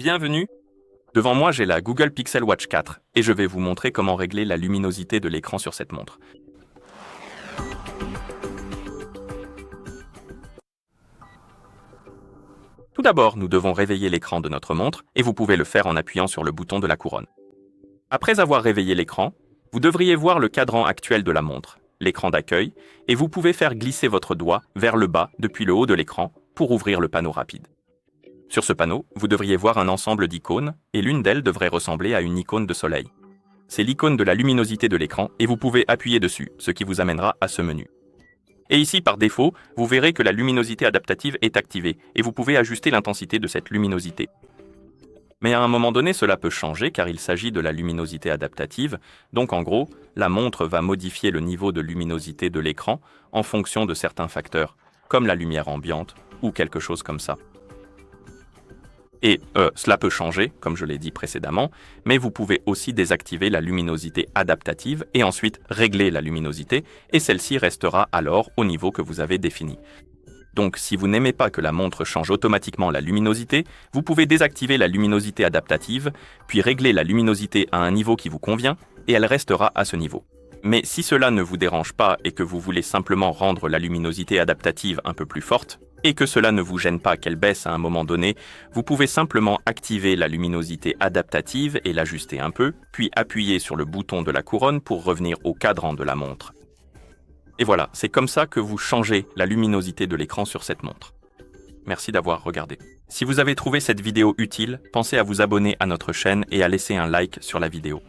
Bienvenue. Devant moi, j'ai la Google Pixel Watch 4 et je vais vous montrer comment régler la luminosité de l'écran sur cette montre. Tout d'abord, nous devons réveiller l'écran de notre montre et vous pouvez le faire en appuyant sur le bouton de la couronne. Après avoir réveillé l'écran, vous devriez voir le cadran actuel de la montre, l'écran d'accueil, et vous pouvez faire glisser votre doigt vers le bas depuis le haut de l'écran pour ouvrir le panneau rapide. Sur ce panneau, vous devriez voir un ensemble d'icônes et l'une d'elles devrait ressembler à une icône de soleil. C'est l'icône de la luminosité de l'écran et vous pouvez appuyer dessus, ce qui vous amènera à ce menu. Et ici, par défaut, vous verrez que la luminosité adaptative est activée et vous pouvez ajuster l'intensité de cette luminosité. Mais à un moment donné, cela peut changer car il s'agit de la luminosité adaptative, donc en gros, la montre va modifier le niveau de luminosité de l'écran en fonction de certains facteurs, comme la lumière ambiante ou quelque chose comme ça. Et cela peut changer, comme je l'ai dit précédemment, mais vous pouvez aussi désactiver la luminosité adaptative et ensuite régler la luminosité, et celle-ci restera alors au niveau que vous avez défini. Donc si vous n'aimez pas que la montre change automatiquement la luminosité, vous pouvez désactiver la luminosité adaptative, puis régler la luminosité à un niveau qui vous convient, et elle restera à ce niveau. Mais si cela ne vous dérange pas et que vous voulez simplement rendre la luminosité adaptative un peu plus forte, et que cela ne vous gêne pas qu'elle baisse à un moment donné, vous pouvez simplement activer la luminosité adaptative et l'ajuster un peu, puis appuyer sur le bouton de la couronne pour revenir au cadran de la montre. Et voilà, c'est comme ça que vous changez la luminosité de l'écran sur cette montre. Merci d'avoir regardé. Si vous avez trouvé cette vidéo utile, pensez à vous abonner à notre chaîne et à laisser un like sur la vidéo.